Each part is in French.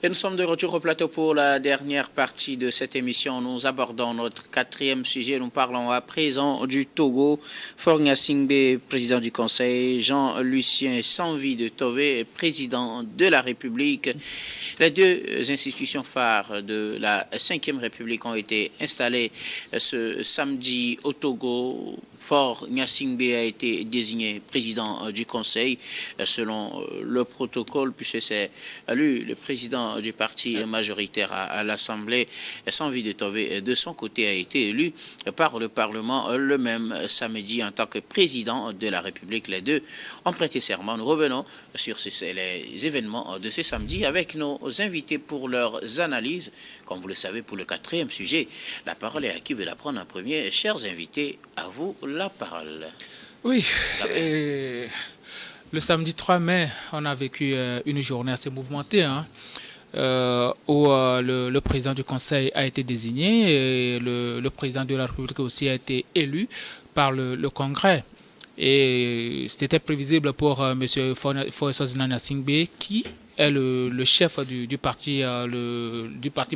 Et nous sommes de retour au plateau pour la dernière partie de cette émission. Nous abordons notre quatrième sujet. Nous parlons à présent du Togo. Faure Gnassingbé, président du Conseil. Jean-Lucien Sanvi de Tové, président de la République. Les deux institutions phares de la Ve République ont été installées ce samedi au Togo. Faure Gnassingbé a été désigné président du Conseil selon le protocole, puisque c'est lui, le président du parti majoritaire à l'Assemblée. Sanvi de Tové, de son côté, a été élu par le Parlement le même samedi en tant que président de la République. Les deux ont prêté serment. Nous revenons sur les événements de ce samedi avec nos invités pour leurs analyses. Comme vous le savez, pour le quatrième sujet, la parole est à qui veut la prendre en premier. Chers invités, à vous la parole. Oui, le samedi 3 mai, on a vécu une journée assez mouvementée, où le président du Conseil a été désigné et le président de la République aussi a été élu par le Congrès. Et c'était prévisible pour M. Faure Gnassingbé, qui est le chef du parti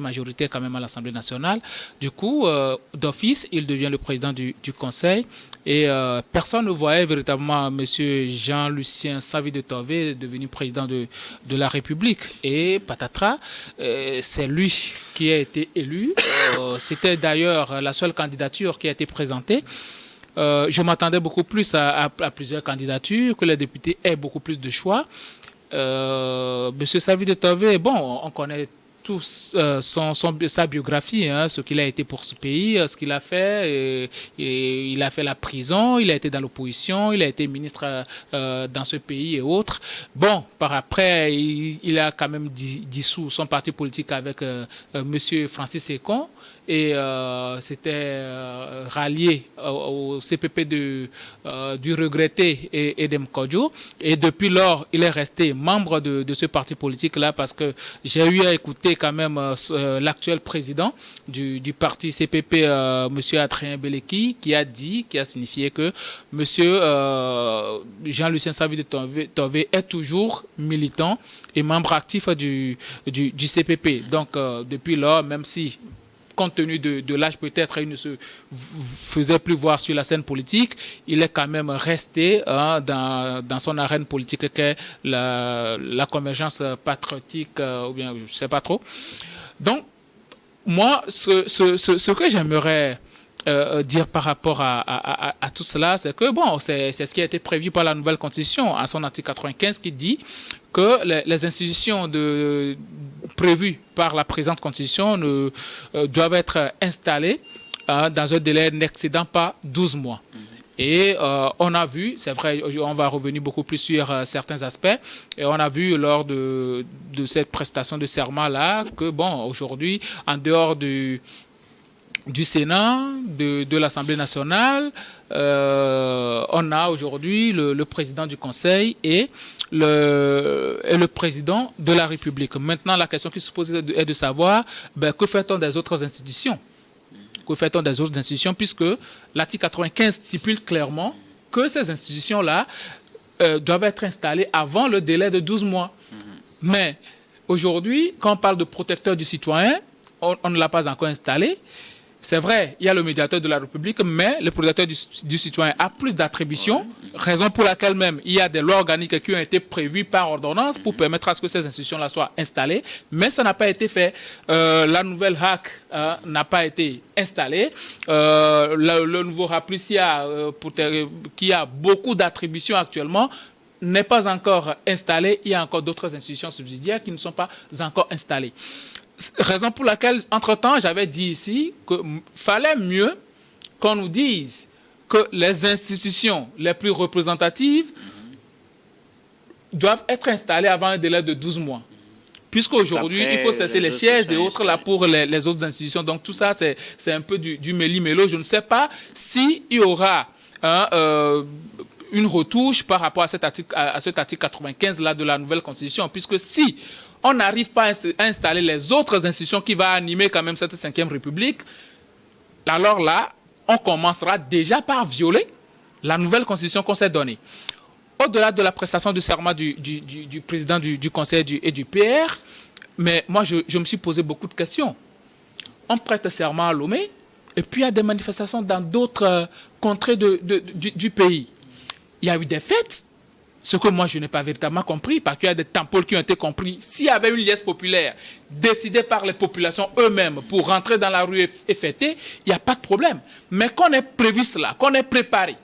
majoritaire quand même à l'Assemblée nationale. Du coup, d'office, il devient le président du Conseil. Et personne ne voyait véritablement M. Jean-Lucien Sanvi de Tové devenu président de la République. Et patatras, c'est lui qui a été élu. C'était d'ailleurs la seule candidature qui a été présentée. Je m'attendais beaucoup plus à plusieurs candidatures, que les députés aient beaucoup plus de choix. Monsieur Sanvi de Tové, bon, on connaît tous sa biographie, ce qu'il a été pour ce pays, ce qu'il a fait. Et il a fait la prison, il a été dans l'opposition, il a été ministre dans ce pays et autres. Bon, par après, il a quand même dissous son parti politique avec monsieur Francis Ekon. Et c'était rallié au CPP du regretté Edem Kodjo. Et depuis lors, il est resté membre de ce parti politique-là parce que j'ai eu à écouter quand même l'actuel président du parti CPP, M. Adrien Beleki, qui a signifié que M. Jean-Lucien Sanvi de Tové est toujours militant et membre actif du CPP. Donc, depuis lors, même si compte tenu de l'âge peut-être, il ne se faisait plus voir sur la scène politique, il est quand même resté dans son arène politique qu'est la convergence patriotique, ou bien je ne sais pas trop. Donc, moi, ce que j'aimerais dire par rapport à tout cela, c'est que bon, c'est ce qui a été prévu par la nouvelle constitution, à son article 95, qui dit que les institutions prévues par la présente constitution doivent être installées dans un délai n'excédant pas 12 mois. Et on a vu, c'est vrai, on va revenir beaucoup plus sur certains aspects, et on a vu lors de cette prestation de serment-là que, bon, aujourd'hui, en dehors du Sénat, de l'Assemblée nationale, on a aujourd'hui le président du Conseil et le président de la République. Maintenant, la question qui se pose est de savoir que fait-on des autres institutions? Que fait-on des autres institutions, puisque l'article 95 stipule clairement que ces institutions-là doivent être installées avant le délai de 12 mois. Mais aujourd'hui, quand on parle de protecteur du citoyen, on ne l'a pas encore installé. C'est vrai, il y a le médiateur de la République, mais le protecteur du citoyen a plus d'attributions, raison pour laquelle même il y a des lois organiques qui ont été prévues par ordonnance pour permettre à ce que ces institutions-là soient installées, mais ça n'a pas été fait. La nouvelle HAC n'a pas été installée. Le nouveau Raplicia, qui a beaucoup d'attributions actuellement, n'est pas encore installé. Il y a encore d'autres institutions subsidiaires qui ne sont pas encore installées. Raison pour laquelle, entre-temps, j'avais dit ici qu'il fallait mieux qu'on nous dise que les institutions les plus représentatives doivent être installées avant un délai de 12 mois. Puisqu'aujourd'hui, il faut cesser les sièges et autres là pour les autres institutions. Donc tout ça, c'est un peu du méli-mélo. Je ne sais pas s'il y aura une retouche par rapport à cet article 95 là de la nouvelle constitution. Puisque si on n'arrive pas à installer les autres institutions qui vont animer quand même cette 5e République, alors là, on commencera déjà par violer la nouvelle constitution qu'on s'est donnée. Au-delà de la prestation de serment du président du Conseil et du PR, Mais moi, je me suis posé beaucoup de questions. On prête serment à Lomé, et puis il y a des manifestations dans d'autres contrées du pays. Il y a eu des fêtes, ce que moi je n'ai pas véritablement compris, parce qu'il y a des tampoles qui ont été compris. S'il y avait une liesse populaire décidée par les populations eux-mêmes pour rentrer dans la rue et fêter, il n'y a pas de problème. Mais qu'on ait prévu cela, qu'on ait préparé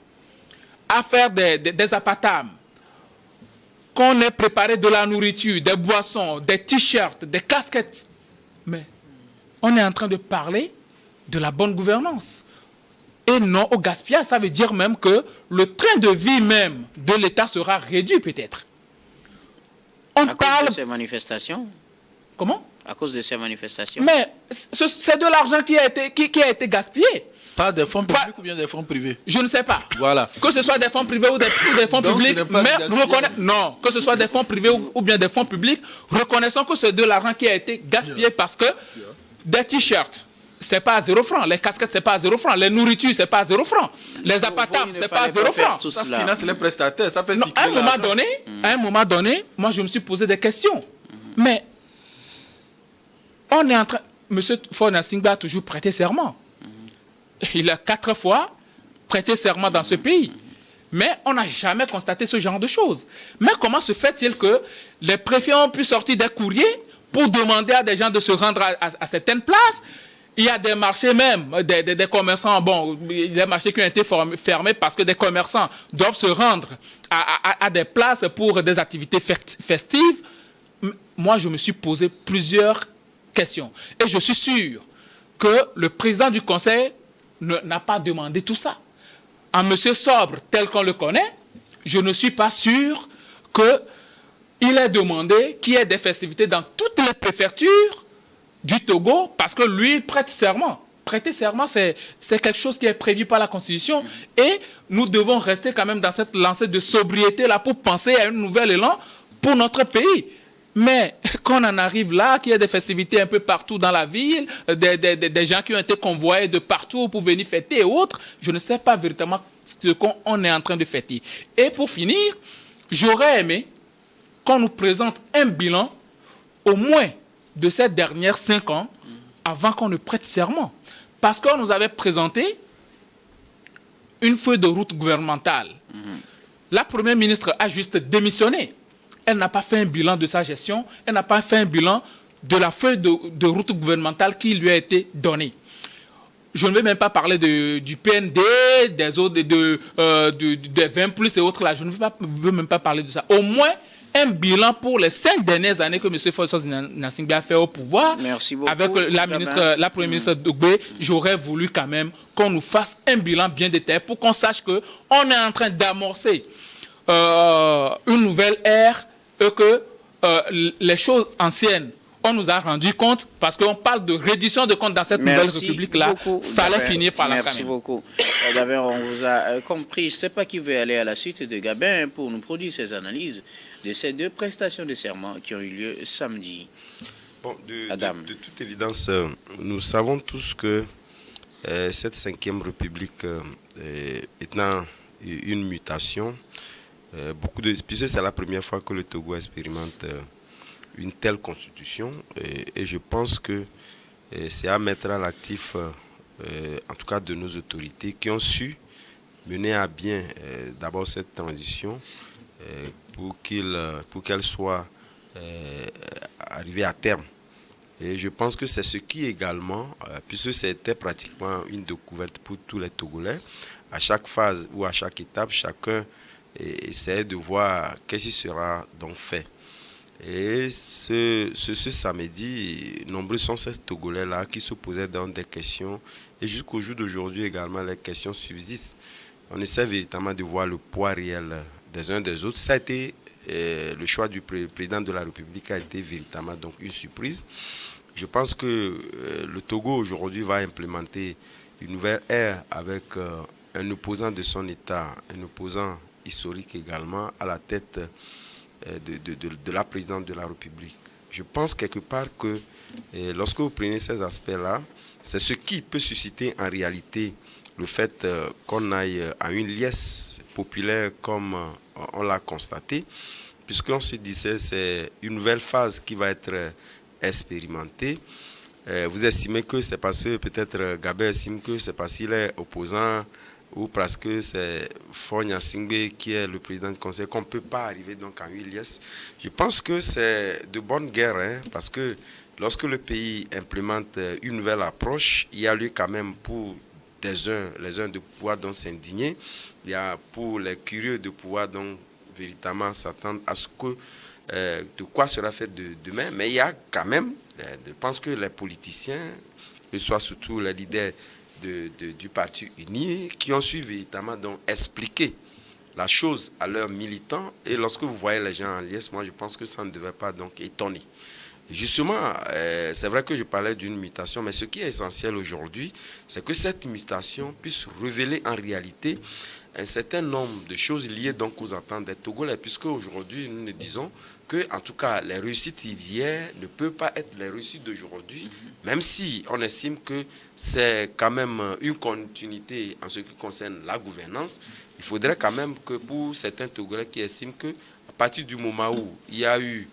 à faire des apatames, qu'on ait préparé de la nourriture, des boissons, des t-shirts, des casquettes, mais on est en train de parler de la bonne gouvernance. Et non au gaspillage, ça veut dire même que le train de vie même de l'État sera réduit peut-être. On parle de ces manifestations. Comment? À cause de ces manifestations. Mais c'est de l'argent qui a été gaspillé. Pas des fonds publics ou bien des fonds privés? Je ne sais pas. Voilà. Que ce soit des fonds privés ou des fonds donc, publics, mais non, que ce soit des fonds privés ou bien des fonds publics, reconnaissons que c'est de l'argent qui a été gaspillé parce que des t-shirts, c'est pas à 0 francs. Les casquettes, c'est pas à 0 francs. Les nourritures, c'est pas à 0 francs. Les apatames, c'est pas à 0 francs. Ça finance les prestataires, ça fait non, à un moment donné, moi, je me suis posé des questions. Mais on est en train... Monsieur Faure Gnassingbé a toujours prêté serment. Il a 4 fois prêté serment dans ce pays. Mais on n'a jamais constaté ce genre de choses. Mais comment se fait-il que les préfets ont pu sortir des courriers pour demander à des gens de se rendre à certaines places? Il y a des marchés même, des commerçants, bon, des marchés qui ont été fermés parce que des commerçants doivent se rendre à des places pour des activités festives. Moi, je me suis posé plusieurs questions. Et je suis sûr que le président du conseil n'a pas demandé tout ça. Un monsieur sobre tel qu'on le connaît, je ne suis pas sûr qu'il ait demandé qu'il y ait des festivités dans toutes les préfectures du Togo, parce que lui, il prête serment. Prêter serment, c'est quelque chose qui est prévu par la Constitution. Et nous devons rester quand même dans cette lancée de sobriété-là pour penser à un nouvel élan pour notre pays. Mais quand on en arrive là, qu'il y a des festivités un peu partout dans la ville, des gens qui ont été convoyés de partout pour venir fêter et autres, je ne sais pas véritablement ce qu'on est en train de fêter. Et pour finir, j'aurais aimé qu'on nous présente un bilan au moins de ces dernières 5 ans avant qu'on ne prête serment. Parce qu'on nous avait présenté une feuille de route gouvernementale. La première ministre a juste démissionné. Elle n'a pas fait un bilan de sa gestion, elle n'a pas fait un bilan de la feuille de route gouvernementale qui lui a été donnée. Je ne vais même pas parler du PND, des autres, des 20 plus et autres là. Je ne veux même pas parler de ça. Au moins, un bilan pour les 5 dernières années que M. Faure Gnassingbé a fait au pouvoir. Merci beaucoup. Avec la première ministre Dogbé, j'aurais voulu quand même qu'on nous fasse un bilan bien détaillé pour qu'on sache qu'on est en train d'amorcer une nouvelle ère et que les choses anciennes, on nous a rendu compte parce qu'on parle de reddition de comptes dans cette nouvelle république-là. Il fallait finir par la faire. Merci beaucoup. Gabin, on vous a compris. Je ne sais pas qui veut aller à la suite de Gabin pour nous produire ses analyses de ces 2 prestations de serment qui ont eu lieu samedi. Bon, de toute évidence, nous savons tous que cette 5e République étant une mutation, puisque c'est la première fois que le Togo expérimente une telle constitution, et je pense que c'est à mettre à l'actif, en tout cas de nos autorités, qui ont su mener à bien d'abord cette transition pour qu'elle soit arrivée à terme. Et je pense que c'est ce qui également, puisque c'était pratiquement une découverte pour tous les Togolais, à chaque phase ou à chaque étape, chacun essaie de voir qu'est-ce qui sera donc fait. Et ce samedi, nombreux sont ces Togolais-là qui se posaient dans des questions. Et jusqu'au jour d'aujourd'hui également, les questions subsistent. On essaie véritablement de voir le poids réel des uns des autres. Ça a été le choix du président de la République a été véritablement donc une surprise. Je pense que le Togo aujourd'hui va implémenter une nouvelle ère avec un opposant de son État, un opposant historique également à la tête de la présidente de la République. Je pense quelque part que lorsque vous prenez ces aspects-là, c'est ce qui peut susciter en réalité le fait qu'on aille à une liesse populaire comme on l'a constaté, puisqu'on se disait c'est une nouvelle phase qui va être expérimenté. Vous estimez que c'est parce que peut-être Gabé estime que c'est parce qu'il est opposant ou parce que c'est Faure Gnassingbé qui est le président du conseil qu'on ne peut pas arriver donc à 8 liesses. Je pense que c'est de bonne guerre, hein, parce que lorsque le pays implémente une nouvelle approche, il y a lieu quand même pour les uns de pouvoir donc s'indigner, il y a pour les curieux de pouvoir donc véritablement s'attendre à ce que de quoi sera fait demain, mais il y a quand même, je pense que les politiciens, que ce soit surtout les leaders du Parti uni, qui ont su véritablement donc expliquer la chose à leurs militants, et lorsque vous voyez les gens en liesse, moi je pense que ça ne devait pas donc étonner. Justement, c'est vrai que je parlais d'une mutation, mais ce qui est essentiel aujourd'hui, c'est que cette mutation puisse révéler en réalité un certain nombre de choses liées donc aux attentes des Togolais, puisque aujourd'hui nous ne disons que, en tout cas, les réussites d'hier ne peuvent pas être les réussites d'aujourd'hui, même si on estime que c'est quand même une continuité en ce qui concerne la gouvernance. Il faudrait quand même que pour certains Togolais qui estiment que, à partir du moment où il y a eu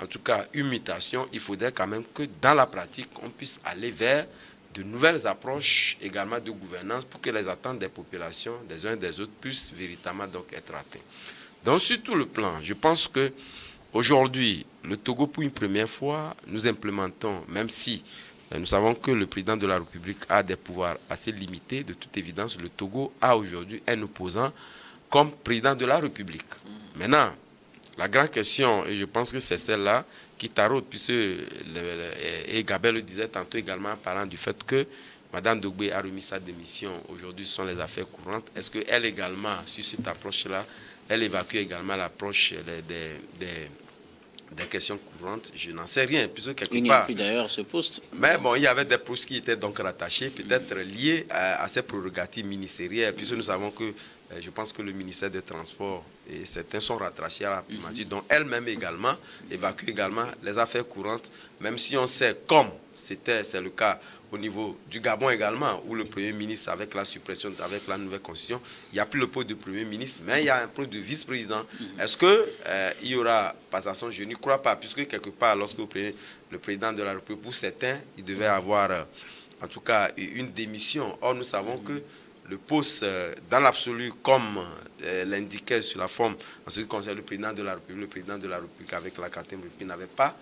en tout cas une mutation, il faudrait quand même que dans la pratique, on puisse aller vers de nouvelles approches également de gouvernance pour que les attentes des populations, des uns et des autres, puissent véritablement donc être atteintes. Donc sur tout le plan, je pense que aujourd'hui, le Togo, pour une première fois, nous implémentons, même si nous savons que le président de la République a des pouvoirs assez limités, de toute évidence, le Togo a aujourd'hui un opposant comme président de la République. Maintenant, la grande question, et je pense que c'est celle-là qui taraude, puisque et Gabé le disait tantôt également, parlant du fait que Mme Dogbé a remis sa démission, aujourd'hui ce sont les affaires courantes. Est-ce qu'elle également, sur cette approche-là, elle évacue également l'approche des questions courantes? Je n'en sais rien, puisque quelque part... Il n'y a plus d'ailleurs ce poste. Mais bon, il y avait des postes qui étaient donc rattachés, peut-être liés à ces prérogatives ministérielles, puisque nous savons que je pense que le ministère des Transports et certains sont rattachés à la primature, dont elle-même également évacue également les affaires courantes, même si on sait comme c'est le cas au niveau du Gabon également, où le Premier ministre, avec la suppression, avec la nouvelle constitution, il n'y a plus le poste de Premier ministre, mais il y a un poste de vice-président. Est-ce qu'il y aura passation? Je n'y crois pas, puisque quelque part, lorsque le président de la République, pour certains, il devait avoir en tout cas une démission. Or, nous savons que le poste, dans l'absolu, comme l'indiquait sur la forme, en ce qui concerne le président de la République avec la 4e République, n'avait pas,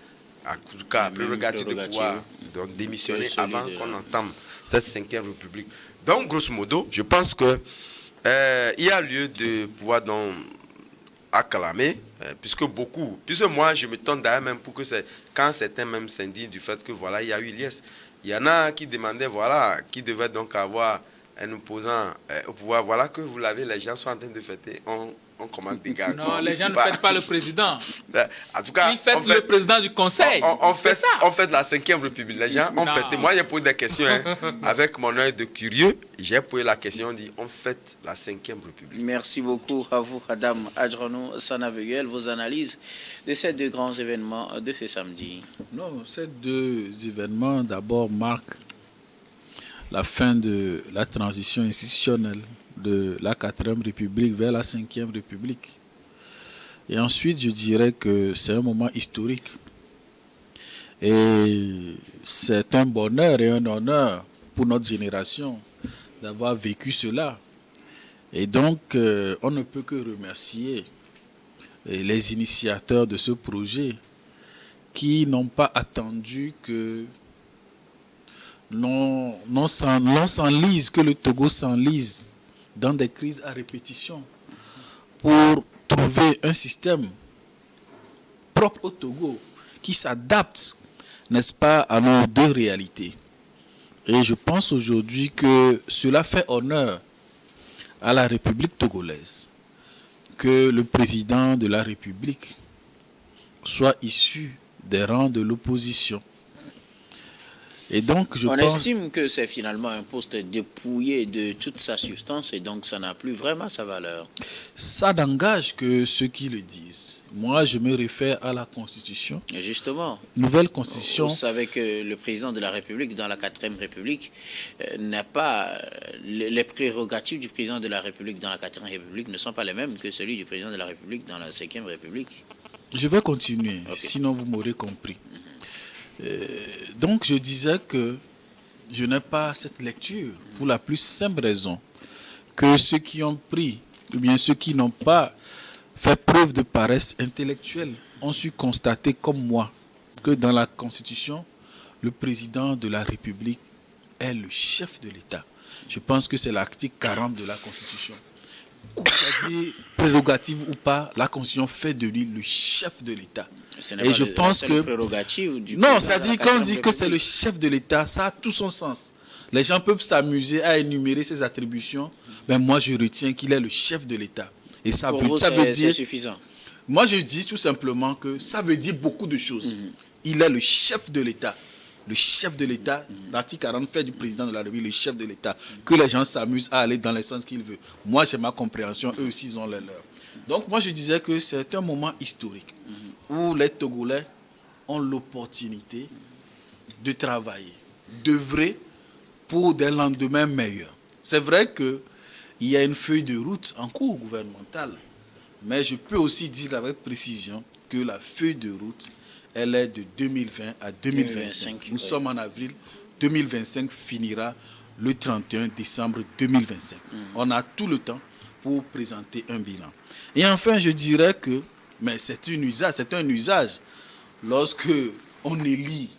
en tout cas, prérogative de pouvoir donc, démissionner avant qu'on entame cette 5e République. Donc, grosso modo, je pense que il y a lieu de pouvoir donc acclamer, puisque moi, je me tourne d'ailleurs même pour que c'est quand certains même s'indignent du fait que voilà, il y a eu liesse. Il y en a qui demandaient, voilà, qui devaient donc avoir un opposant au pouvoir. Voilà que vous l'avez, les gens sont en train de fêter. On commande des gars. Non, les gens ne fêtent pas le président. En tout cas, ils fêtent le président du conseil. On fait la 5e République. Les gens ont fêté. Moi, j'ai posé des questions avec mon œil de curieux. J'ai posé la question, on dit, on fête la 5e République. Merci beaucoup à vous, Adam Adjranou Sanaveguel, vos analyses de ces deux grands événements de ce samedi. Non, ces deux événements, d'abord, marquent la fin de la transition institutionnelle de la 4e République vers la 5e République. Et ensuite, je dirais que c'est un moment historique. Et c'est un bonheur et un honneur pour notre génération d'avoir vécu cela. Et donc, on ne peut que remercier les initiateurs de ce projet qui n'ont pas attendu que l'on s'enlise, que le Togo s'enlise dans des crises à répétition pour trouver un système propre au Togo qui s'adapte, n'est-ce pas, à nos deux réalités. Et je pense aujourd'hui que cela fait honneur à la République togolaise, que le président de la République soit issu des rangs de l'opposition. Et donc, on estime que c'est finalement un poste dépouillé de toute sa substance et donc ça n'a plus vraiment sa valeur. Ça n'engage que ceux qui le disent. Moi, je me réfère à la Constitution. Et justement, nouvelle Constitution. Vous savez que le président de la République, dans la 4e République, n'a pas... Les prérogatives du président de la République dans la 4e République ne sont pas les mêmes que celui du président de la République dans la 5e République. Je vais continuer, sinon vous m'aurez compris. Donc je disais que je n'ai pas cette lecture pour la plus simple raison que ceux qui ont pris, ou bien ceux qui n'ont pas fait preuve de paresse intellectuelle, ont su constater comme moi que dans la Constitution, le président de la République est le chef de l'État. Je pense que c'est l'article 40 de la Constitution. C'est-à-dire, prérogative ou pas, la Constitution fait de lui le chef de l'État. Et je pense que... Non, c'est-à-dire quand on dit que c'est le chef de l'État, ça a tout son sens. Les gens peuvent s'amuser à énumérer ses attributions. Ben moi, je retiens qu'il est le chef de l'État. Et ça veut dire... C'est suffisant. Moi, je dis tout simplement que ça veut dire beaucoup de choses. Il est le chef de l'État. Le chef de l'État, l'article 40 fait du président de la République le chef de l'État. Que les gens s'amusent à aller dans le sens qu'ils veulent. Moi, j'ai ma compréhension, eux aussi, ils ont leur. Donc, moi, je disais que c'est un moment historique où les Togolais ont l'opportunité de travailler, d'œuvrer pour des lendemains meilleurs. C'est vrai qu'il y a une feuille de route en cours gouvernementale, mais je peux aussi dire avec précision que la feuille de route, elle est de 2020 à 2025. Nous sommes en avril. 2025 finira le 31 décembre 2025. On a tout le temps pour présenter un bilan. Et enfin, je dirais que, mais c'est un usage lorsque on élit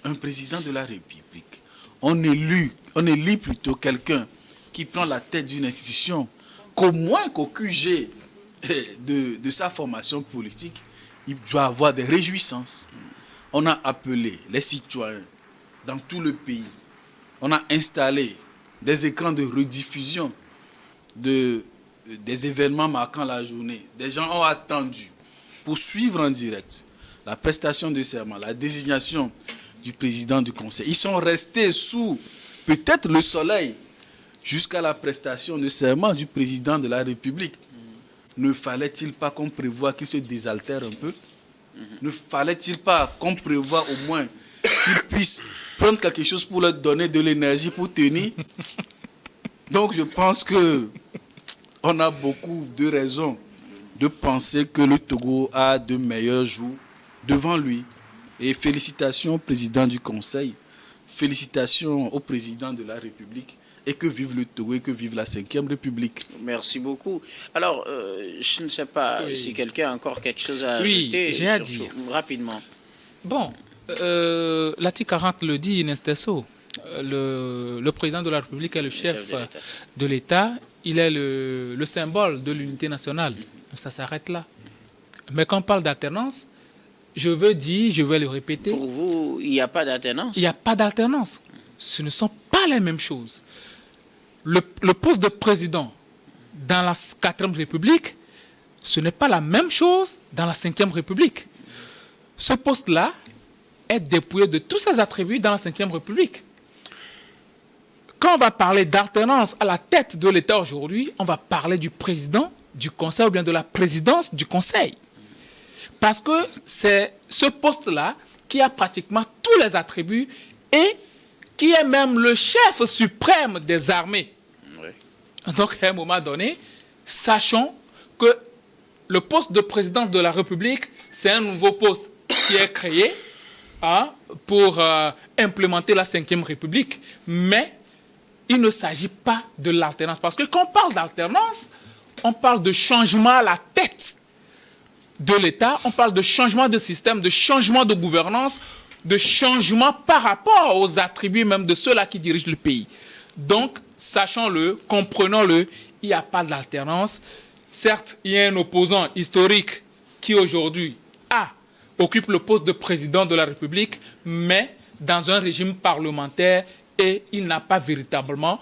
un président de la République, on élit plutôt quelqu'un qui prend la tête d'une institution, qu'au moins qu'au QG de sa formation politique, il doit avoir des réjouissances. On a appelé les citoyens dans tout le pays. On a installé des écrans de rediffusion des événements marquant la journée. Des gens ont attendu pour suivre en direct la prestation de serment, la désignation du président du conseil. Ils sont restés sous peut-être le soleil jusqu'à la prestation de serment du président de la République. Ne fallait-il pas qu'on prévoie qu'il se désaltère un peu? Ne fallait-il pas qu'on prévoie au moins qu'il puisse prendre quelque chose pour leur donner de l'énergie pour tenir? Donc je pense que on a beaucoup de raisons de penser que le Togo a de meilleurs jours devant lui. Et félicitations au président du Conseil, félicitations au président de la République. Et que vive le Togo et que vive la 5e République. Merci beaucoup. Alors, je ne sais pas si quelqu'un a encore quelque chose à ajouter. Oui, j'ai à dire. Rapidement. Bon, l'article 40 le dit in extenso. Le président de la République est le chef de l'État. Il est le symbole de l'unité nationale. Ça s'arrête là. Mais quand on parle d'alternance, je vais le répéter. Pour vous, il n'y a pas d'alternance? Il n'y a pas d'alternance. Ce ne sont pas les mêmes choses. Le poste de président dans la 4e République, ce n'est pas la même chose dans la 5e République. Ce poste-là est dépouillé de tous ses attributs dans la 5e République. Quand on va parler d'alternance à la tête de l'État aujourd'hui, on va parler du président du Conseil ou bien de la présidence du Conseil. Parce que c'est ce poste-là qui a pratiquement tous les attributs et qui est même le chef suprême des armées. Oui. Donc, à un moment donné, sachons que le poste de président de la République, c'est un nouveau poste qui est créé pour implémenter la 5e République. Mais il ne s'agit pas de l'alternance. Parce que quand on parle d'alternance, on parle de changement à la tête de l'État, on parle de changement de système, de changement de gouvernance, de changement par rapport aux attributs même de ceux-là qui dirigent le pays. Donc, sachons-le, comprenons-le, il n'y a pas d'alternance. Certes, il y a un opposant historique qui aujourd'hui occupe le poste de président de la République, mais dans un régime parlementaire et il n'a pas véritablement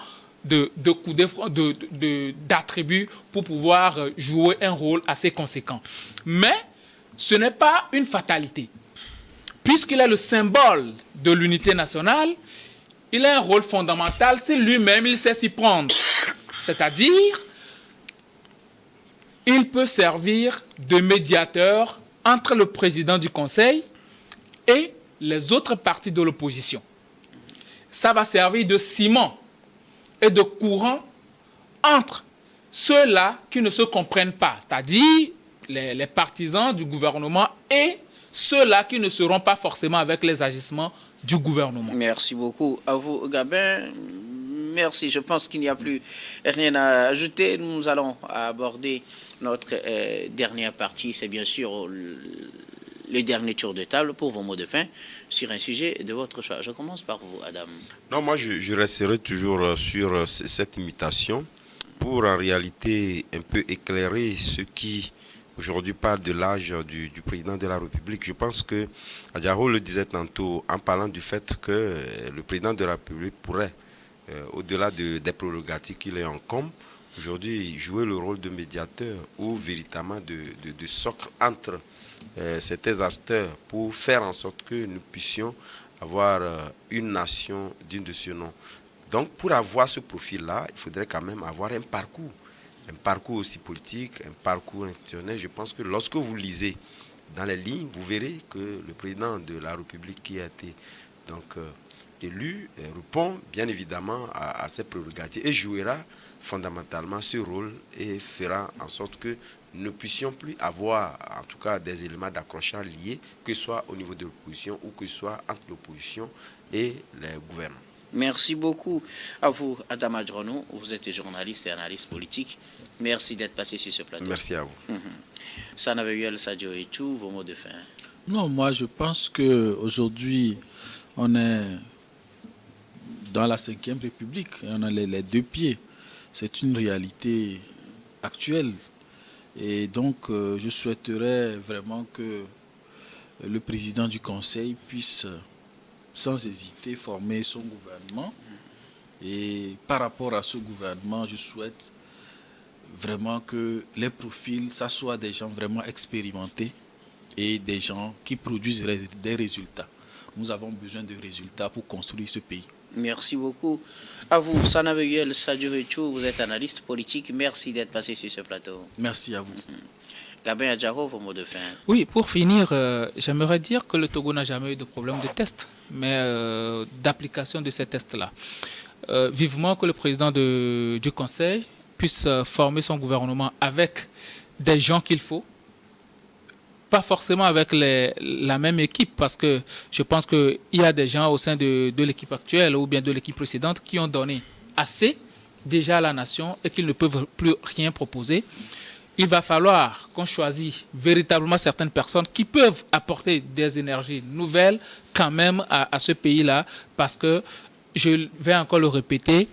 d'attributs pour pouvoir jouer un rôle assez conséquent. Mais ce n'est pas une fatalité. Puisqu'il est le symbole de l'unité nationale, il a un rôle fondamental si lui-même il sait s'y prendre. C'est-à-dire, il peut servir de médiateur entre le président du Conseil et les autres partis de l'opposition. Ça va servir de ciment et de courant entre ceux-là qui ne se comprennent pas, c'est-à-dire les partisans du gouvernement et ceux-là qui ne seront pas forcément avec les agissements du gouvernement. Merci beaucoup. À vous, Gabin. Merci. Je pense qu'il n'y a plus rien à ajouter. Nous allons aborder notre dernière partie. C'est bien sûr le dernier tour de table pour vos mots de fin sur un sujet de votre choix. Je commence par vous, Adam. Non, moi, je resterai toujours sur cette imitation pour en réalité un peu éclairer ceux qui aujourd'hui parlent de l'âge du président de la République. Je pense que Adjaro le disait tantôt en parlant du fait que le président de la République pourrait, au-delà des prérogatives qu'il est en com, aujourd'hui jouer le rôle de médiateur ou véritablement de socle entre certains acteurs pour faire en sorte que nous puissions avoir une nation digne de ce nom. Donc pour avoir ce profil-là, il faudrait quand même avoir un parcours aussi politique, un parcours institutionnel. Je pense que lorsque vous lisez dans les lignes, vous verrez que le président de la République qui a été donc élu répond bien évidemment à ses prérogatives et jouera fondamentalement ce rôle et fera en sorte que nous ne puissions plus avoir en tout cas des éléments d'accrochage liés, que ce soit au niveau de l'opposition ou que ce soit entre l'opposition et les gouvernements. Merci beaucoup à vous, Adam Adjrono. Vous êtes journaliste et analyste politique. Merci d'être passé sur ce plateau. Merci à vous. Sanaveyuel Sadio et tout, vos mots de fin. Non, moi je pense qu'aujourd'hui, on est dans la 5e République. On a les deux pieds. C'est une réalité actuelle. Et donc, je souhaiterais vraiment que le président du Conseil puisse, sans hésiter, former son gouvernement. Et par rapport à ce gouvernement, je souhaite vraiment que les profils, ça soit des gens vraiment expérimentés et des gens qui produisent des résultats. Nous avons besoin de résultats pour construire ce pays. Merci beaucoup. À vous, Sanaveyuel Sadio Etchou, vous êtes analyste politique. Merci d'être passé sur ce plateau. Merci à vous. Gabin Adjaro, vos mots de fin. Oui, pour finir, j'aimerais dire que le Togo n'a jamais eu de problème de test, mais d'application de ces tests-là. Vivement que le président du Conseil puisse former son gouvernement avec des gens qu'il faut, pas forcément avec la même équipe, parce que je pense qu'il y a des gens au sein de l'équipe actuelle ou bien de l'équipe précédente qui ont donné assez déjà à la nation et qu'ils ne peuvent plus rien proposer. Il va falloir qu'on choisisse véritablement certaines personnes qui peuvent apporter des énergies nouvelles quand même à ce pays-là, parce que, je vais encore le répéter,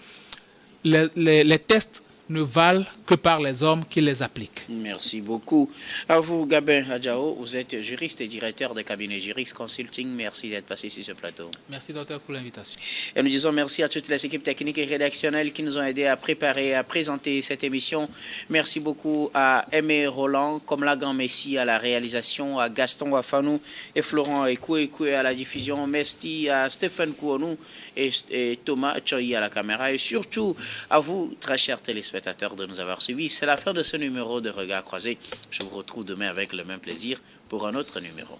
les tests ne valent que par les hommes qui les appliquent. Merci beaucoup. À vous, Gabin Adjao, vous êtes juriste et directeur de cabinet Juriste Consulting. Merci d'être passé sur ce plateau. Merci, docteur, pour l'invitation. Et nous disons merci à toutes les équipes techniques et rédactionnelles qui nous ont aidés à préparer et à présenter cette émission. Merci beaucoup à Aimé Roland, Komlagan Messi à la réalisation, à Gaston Wafanou et Florent Ekoué à la diffusion. Merci à Stéphane Kouonou et Thomas Choyi à la caméra. Et surtout à vous, très chers téléspectateurs, de nous avoir suivis. C'est la fin de ce numéro de Regard Croisé. Je vous retrouve demain avec le même plaisir pour un autre numéro.